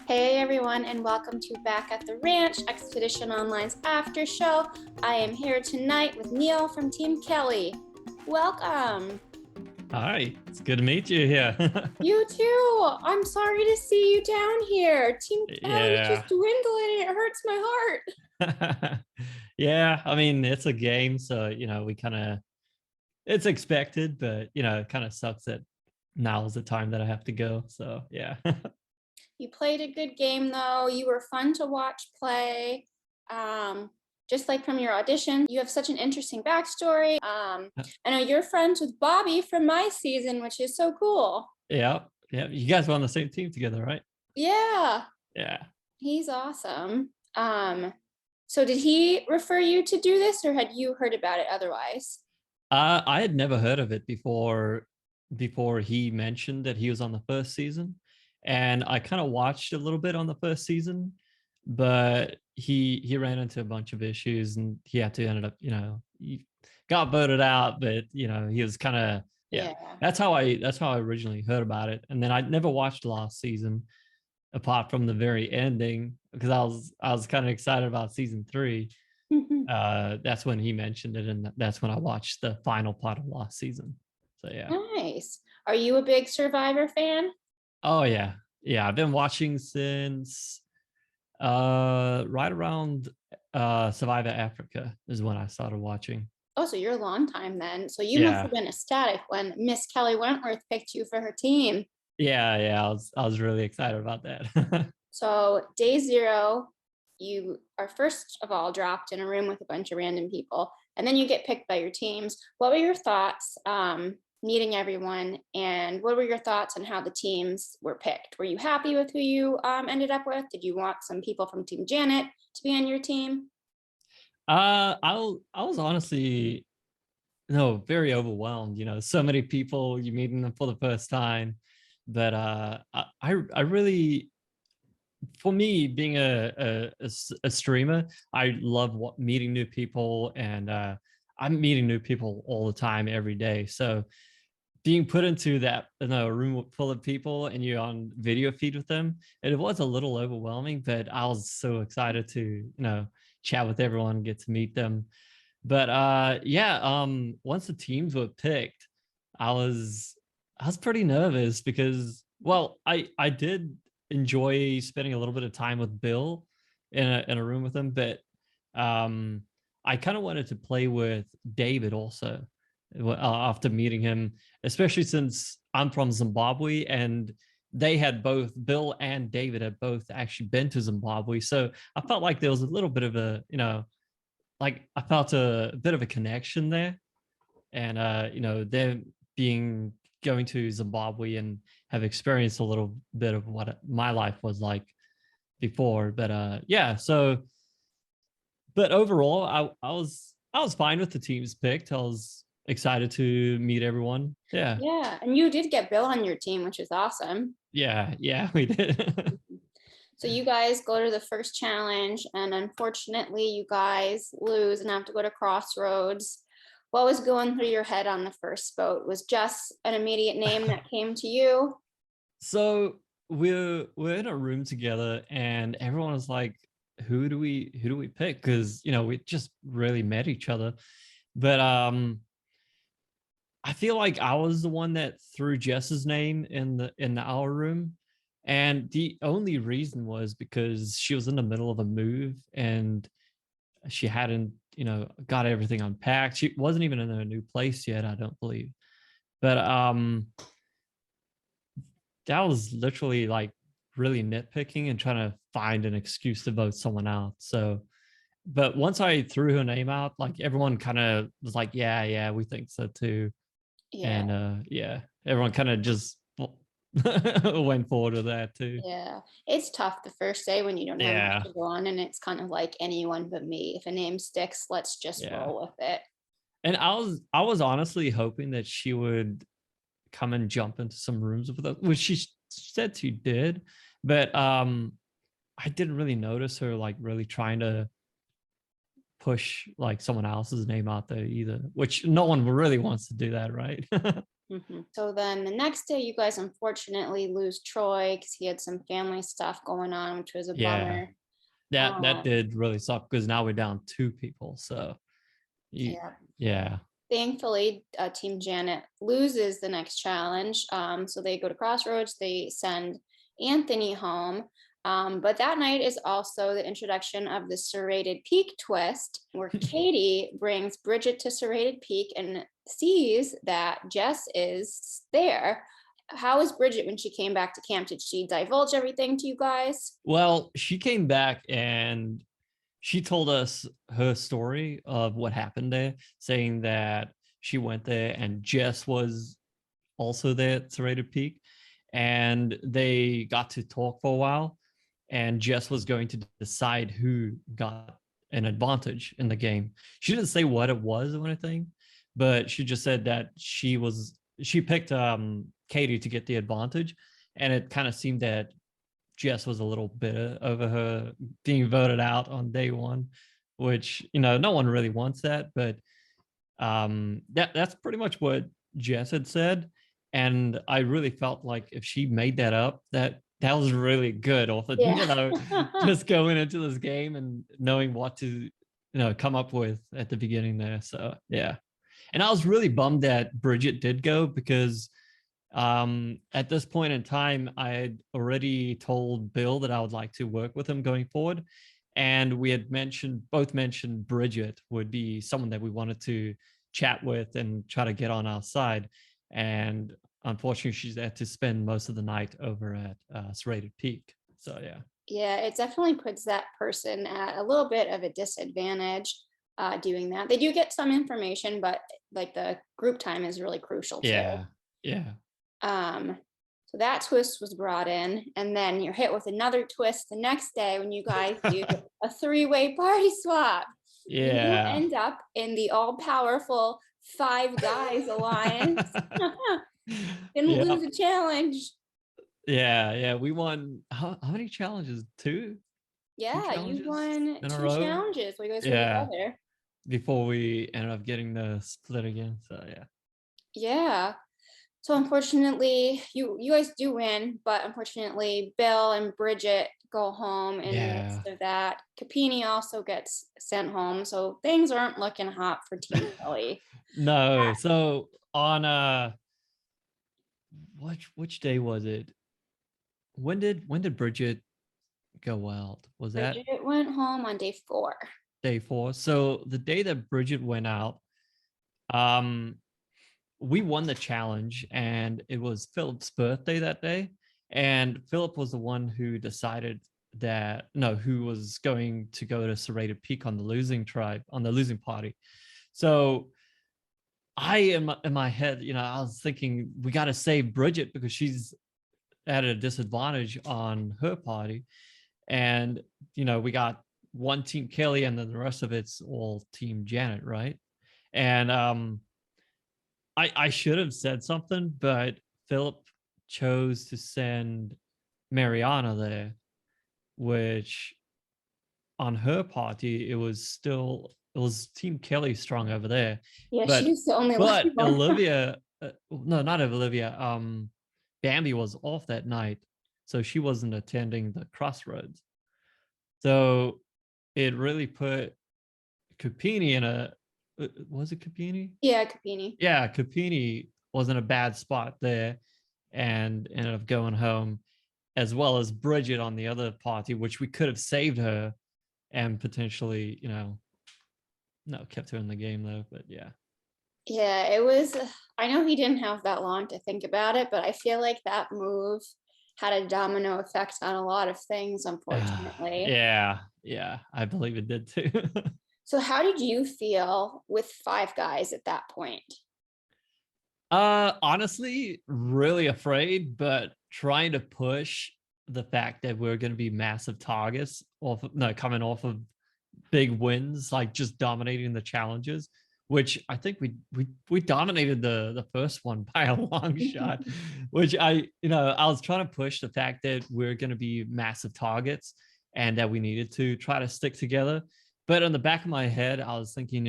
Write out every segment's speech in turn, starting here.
Hey everyone, and welcome to Back at the Ranch, Expedition Online's after show. I am here tonight with Neil from Team Kelley. Welcome. Hi, it's good to meet you here. You too. I'm sorry to see you down here. Team Kelley's Yeah. just dwindling and it hurts my heart. Yeah, I mean, it's a game, so, we it's expected, but, it kind of sucks that now is the time that I have to go. So, yeah. You played a good game though. You were fun to watch play. Um, just like from your audition, you have such an interesting backstory. I know you're friends with Bobby from my season, which is so cool. Yeah. Yeah. You guys were on the same team together, right? Yeah, Yeah. he's awesome. So did he refer you to do this or had you heard about it otherwise? I had never heard of it before he mentioned that he was on the first season. And I kind of watched a little bit on the first season, but he ran into a bunch of issues and he had to ended up, he got voted out, but he was kind of yeah. Yeah. That's how I originally heard about it. And then I never watched the last season apart from the very ending because I was kind of excited about season 3. That's when he mentioned it, and that's when I watched the final part of last season. So yeah. Nice. Are you a big Survivor fan? Oh yeah. Yeah, I've been watching since right around Survivor Africa is when I started watching. Oh, so you're a long time then. So you must Yeah. have been ecstatic when Miss Kelly Wentworth picked you for her team. Yeah, yeah. I was really excited about that. So day zero, you are first of all dropped in a room with a bunch of random people, and then you get picked by your teams. What were your thoughts meeting everyone, and what were your thoughts on how the teams were picked? Were you happy with who you ended up with? Did you want some people from Team Janet to be on your team? I was honestly no very overwhelmed. So many people you meeting them for the first time, but I really, for me being a streamer, I love meeting new people, and I'm meeting new people all the time every day. So being put into that room full of people and you're on video feed with them, it was a little overwhelming, but I was so excited to chat with everyone, get to meet them. But yeah, once the teams were picked, I was I was pretty nervous because, well, I did enjoy spending a little bit of time with Bill in a room with him, but um I kind of wanted to play with David also after meeting him, especially since I'm from Zimbabwe and they had both Bill and David had both actually been to Zimbabwe. So I felt like there was a little bit of a, like I felt a bit of a connection there. And them being going to Zimbabwe and have experienced a little bit of what my life was like before. But yeah, so but overall I was fine with the teams picked. I was excited to meet everyone. Yeah. Yeah, and you did get Bill on your team, which is awesome. Yeah, yeah, we did. So you guys go to the first challenge, and unfortunately, you guys lose and have to go to Crossroads. What was going through your head on the first boat? Was Jess an immediate name that came to you? So we're in a room together and everyone was like, who do we pick? Because we just really met each other. But I feel like I was the one that threw Jess's name in the our room. And the only reason was because she was in the middle of a move and she hadn't, got everything unpacked. She wasn't even in a new place yet, I don't believe. But that was literally like really nitpicking and trying to find an excuse to vote someone out. So, but once I threw her name out, like everyone kind of was like, yeah, yeah, we think so too. Yeah, And yeah, everyone kind of just went forward with that too. yeah. It's tough the first day when you don't have much Yeah, to go on, and it's kind of like anyone but me. If a name sticks, let's just yeah. roll with it. And I was honestly hoping that she would come and jump into some rooms with us, which she said she did, but I didn't really notice her like really trying to push like someone else's name out there either, which no one really wants to do that, right? So then the next day, you guys unfortunately lose Troy because he had some family stuff going on, which was a Yeah, bummer. that Um, did really suck because now we're down 2 people. So yeah. yeah, Thankfully, Team Janet loses the next challenge. So they go to Crossroads, they send Anthony home. But that night is also the introduction of the Serrated Peak twist, where Katie brings Bridget to Serrated Peak and sees that Jess is there. How was Bridget when she came back to camp? Did she divulge everything to you guys? well, she came back and she told us her story of what happened there, saying that she went there and Jess was also there at Serrated Peak, and they got to talk for a while. And Jess was going to decide who got an advantage in the game. She didn't say what it was or anything, but she just said that she picked Katie to get the advantage, and it kind of seemed that Jess was a little bitter over her being voted out on day one, which no one really wants that, but that's pretty much what Jess had said. And I really felt like if she made that up, that was really good off of, Yeah. just going into this game and knowing what to come up with at the beginning there. So yeah. And I was really bummed that Bridget did go because at this point in time I had already told Bill that I would like to work with him going forward, and we had mentioned Bridget would be someone that we wanted to chat with and try to get on our side. And unfortunately she's had to spend most of the night over at Serrated Peak. So yeah. Yeah, it definitely puts that person at a little bit of a disadvantage doing that. They do get some information, but like the group time is really crucial too. Yeah. Yeah. Um, so that twist was brought in, and then you're hit with another twist the next day when you guys do a three-way party swap. You Yeah. end up in the all-powerful Five Guys Alliance. Didn't Yeah. lose a challenge. Yeah. Yeah. We won how many challenges? Two Yeah, you challenges won in a two row. challenges while you guys were Yeah. together. Before we ended up getting the split again. So yeah. Yeah. So unfortunately, you guys do win, but unfortunately, Bill and Bridget go home in the Yeah. midst of that. Capini also gets sent home, so things aren't looking hot for Team Kelley. No. So on which day was it? When did Bridget go out? Was that Bridget went home on day 4. day 4? So the day that Bridget went out, um we won the challenge, and it was Philip's birthday that day. And Philip was the one who decided that no, who was going to go to Serrated Peak on the losing party. So I in my head, I was thinking we got to save Bridget because she's at a disadvantage on her party. And we got one Team Kelley, and then the rest of it's all Team Janet, right? And I should have said something, but Philip chose to send Mariana there, which on her party it was Team Kelley strong over there. Yeah, but she's the only lucky but one. Olivia, no, not Olivia, Bambi was off that night, so she wasn't attending the Crossroads. So it really put Capini in a was it Capini? Yeah, Capini. Yeah, Capini was in a bad spot there and ended up going home, as well as Bridget on the other party, which we could have saved her and potentially, no, kept her in the game though. But yeah. Yeah, it was. I know he didn't have that long to think about it, but I feel like that move had a domino effect on a lot of things, unfortunately. Yeah, yeah, I believe it did too. So, how did you feel with Five Guys at that point? Honestly, really afraid, but trying to push the fact that we're going to be massive targets coming off of big wins, like just dominating the challenges, which I think we dominated the first one by a long shot, which I was trying to push the fact that we're going to be massive targets and that we needed to try to stick together. But in the back of my head, I was thinking,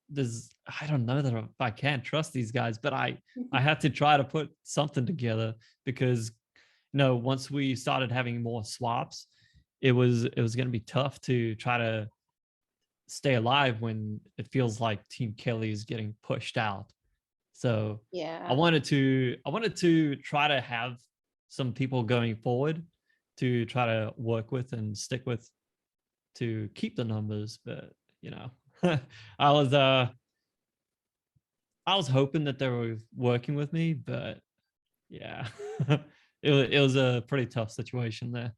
there's I don't know that if I can trust these guys, but I had to try to put something together because once we started having more swaps, it was going to be tough to try to stay alive when it feels like Team Kelly is getting pushed out. So Yeah. I wanted to try to have some people going forward to try to work with and stick with to keep the numbers, but I was uh I was hoping that they were working with me, but yeah. It was a pretty tough situation there.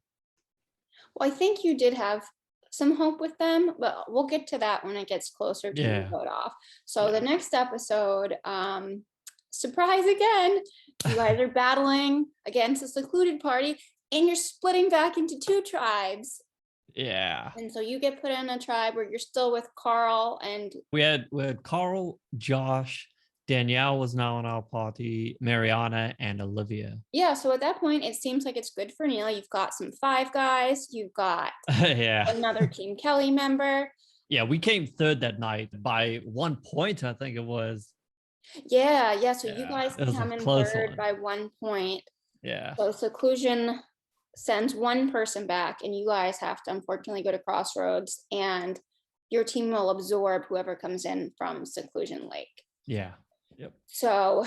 Well, I think you did have some hope with them, but we'll get to that when it gets closer to the Yeah. vote off. So the Yeah. next episode, surprise again, you guys are battling against a secluded party and you're splitting back into two tribes. Yeah. And so you get put in a tribe where you're still with Carl and We had Carl, Josh, Danielle was now in our party, Mariana, and Olivia. yeah, so at that point it seems like it's good for Neil. You've got some Five Guys, you've got Yeah. another Team Kelley member. Yeah, we came third that night by 1 point, I think it was. Yeah, yeah. So you Yeah, guys it was a come in close third one. by 1 point. Yeah. So seclusion sends one person back, and you guys have to unfortunately go to crossroads, and your team will absorb whoever comes in from seclusion lake. Yeah. Yep. So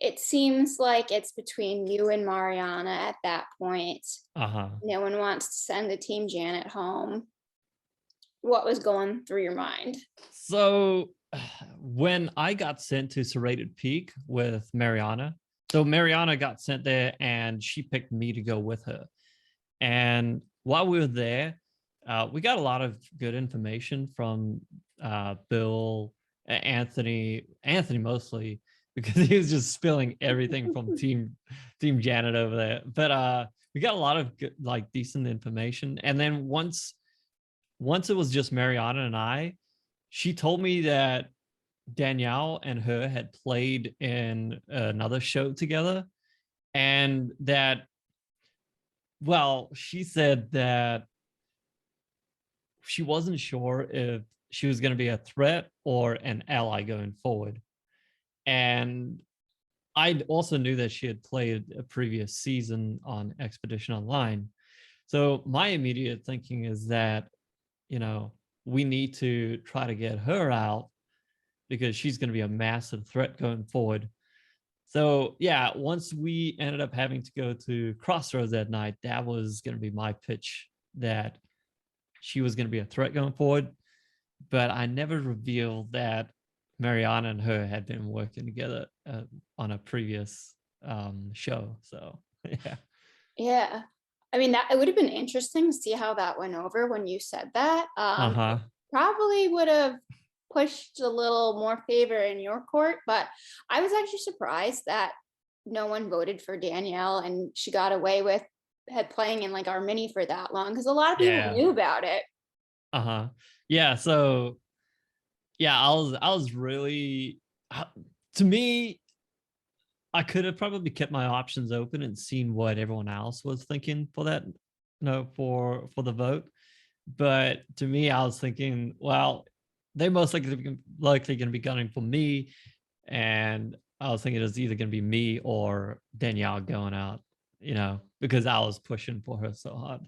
it seems like it's between you and Mariana at that point. Uh-huh. No one wants to send the team Janet home. What was going through your mind? So when I got sent to Serrated Peak with Mariana, so Mariana got sent there and she picked me to go with her. And while we were there, we got a lot of good information from Bill, Anthony mostly, because he was just spilling everything from Team Janet over there. But we got a lot of good, like decent information. And then once it was just Mariana and I, she told me that Danielle and her had played in another show together, and that, well, she said that she wasn't sure if she was going to be a threat or an ally going forward. And I also knew that she had played a previous season on Expedition Online. So my immediate thinking is that, you know, we need to try to get her out because she's going to be a massive threat going forward. So yeah, once we ended up having to go to Crossroads that night, that was going to be my pitch that she was going to be a threat going forward. But I never revealed that Mariana and her had been working together on a previous show. So yeah. Yeah. I mean, that it would have been interesting to see how that went over when you said that. Uh-huh. Probably would have pushed a little more favor in your court, but I was actually surprised that no one voted for Danielle and she got away with had playing in like our mini for that long because a lot of people Yeah. knew about it. Uh-huh. Yeah. So yeah, I was really to me, I could have probably kept my options open and seen what everyone else was thinking for that, for the vote. But to me, I was thinking, well, they most likely going to be gunning for me, and I was thinking it was either going to be me or Danielle going out, because I was pushing for her so hard.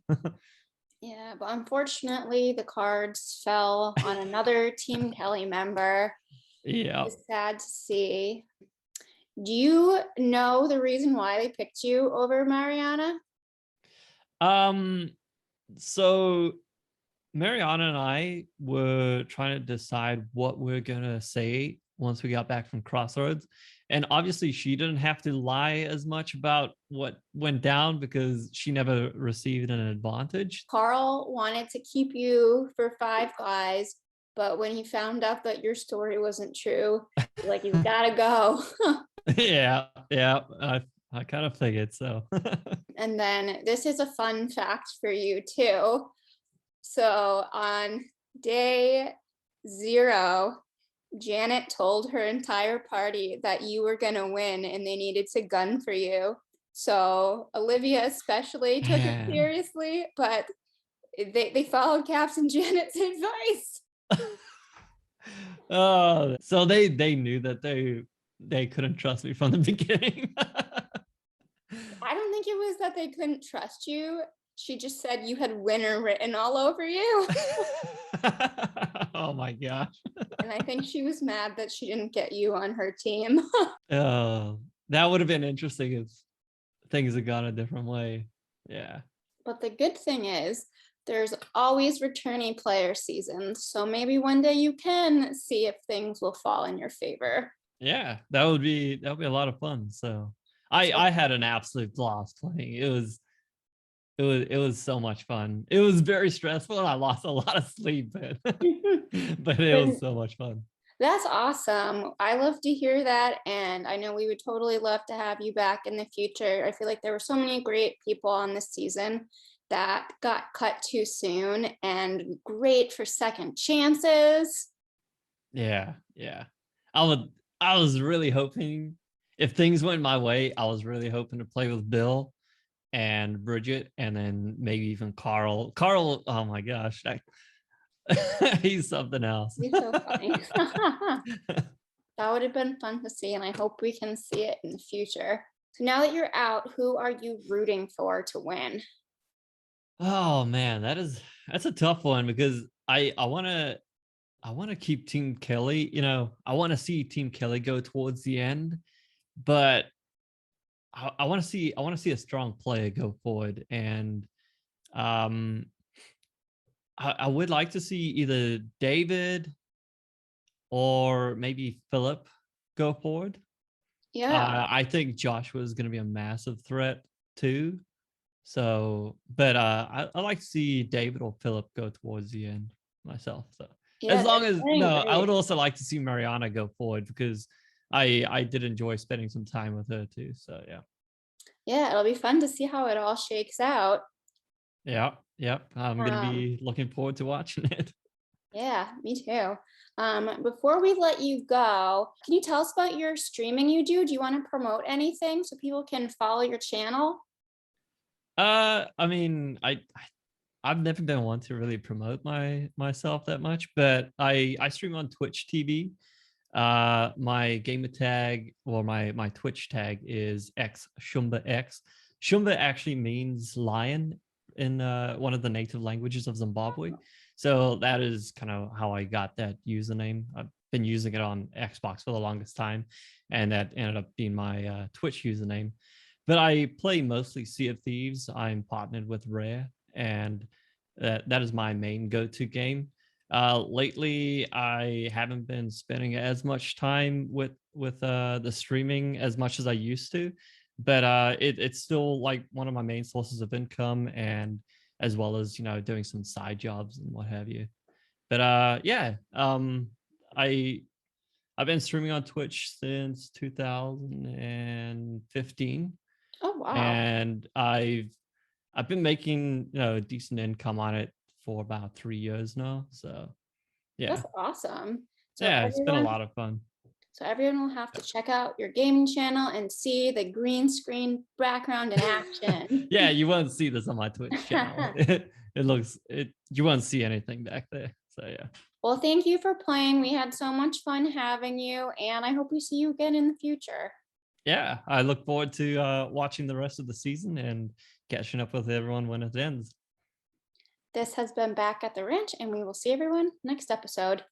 Yeah, but unfortunately, the cards fell on another Team Kelly member. Yeah. It's sad to see. Do you know the reason why they picked you over Mariana? Um. So Mariana and I were trying to decide what we're gonna say once we got back from Crossroads. And obviously she didn't have to lie as much about what went down because she never received an advantage. Carl wanted to keep you for Five Guys, but when he found out that your story wasn't true, like he's gotta go. Yeah, yeah. I kind of figured so. And then this is a fun fact for you too. So on day 0, Janet told her entire party that you were gonna win and they needed to gun for you. So Olivia especially took it Man. seriously, but they followed Captain Janet's advice. Oh, so they knew that they couldn't trust me from the beginning. I don't think it was that they couldn't trust you. She just said you had winner written all over you. Oh my gosh. And I think she was mad that she didn't get you on her team. Oh, that would have been interesting if things had gone a different way. Yeah. But the good thing is, there's always returning player seasons. So maybe one day you can see if things will fall in your favor. Yeah, that would be a lot of fun. So So I had an absolute blast playing. It was so much fun. It was very stressful and I lost a lot of sleep, but but it was but so much fun. that's awesome. I love to hear that. And I know we would totally love to have you back in the future. I feel like there were so many great people on this season that got cut too soon and great for second chances. Yeah, yeah. I would I was really hoping if things went my way, I was really hoping to play with Bill and Bridget and then maybe even Carl. Carl, oh my gosh, he's something else. You're so funny. That would have been fun to see, and I hope we can see it in the future. So now that you're out, who are you rooting for to win? Oh man, that's a tough one because I want to keep Team Kelly. I want to see Team Kelly go towards the end, but I want to see a strong player go forward, and um, I would like to see either David or maybe Philip go forward. Yeah, I think Joshua is going to be a massive threat too. So, but I like to see David or Philip go towards the end myself. So, yeah, as they're long as playing no, I great. would also like to see Mariana go forward because I did enjoy spending some time with her too. So yeah, Yeah, it'll be fun to see how it all shakes out. yeah, yep. I'm gonna Um, be looking forward to watching it. yeah, me too. Before we let you go, can you tell us about your streaming you do? Do you want to promote anything so people can follow your channel? I mean, I've never been one to really promote myself that much, but I stream on Twitch TV. My gamer tag or my Twitch tag is X Shumba X. Shumba actually means lion in one of the native languages of Zimbabwe. So that is kind of how I got that username. I've been using it on Xbox for the longest time, and that ended up being my Twitch username. But I play mostly Sea of Thieves. I'm partnered with Rare, and that is my main go-to game. Lately, I haven't been spending as much time with the streaming as much as I used to, but it's still like one of my main sources of income, and as well as doing some side jobs and what have you. But yeah, I I've been streaming on Twitch since 2015, Oh, wow. and I've been making a decent income on it for about 3 years now. So yeah, That's awesome. So yeah, it's been a everyone, lot of fun. so everyone will have to check out your gaming channel and see the green screen background in action. Yeah, you won't see this on my Twitch channel. It you won't see anything back there. So yeah. Well, thank you for playing. We had so much fun having you, and I hope we see you again in the future. Yeah, I look forward to watching the rest of the season and catching up with everyone when it ends. This has been Back at the Ranch, and we will see everyone next episode.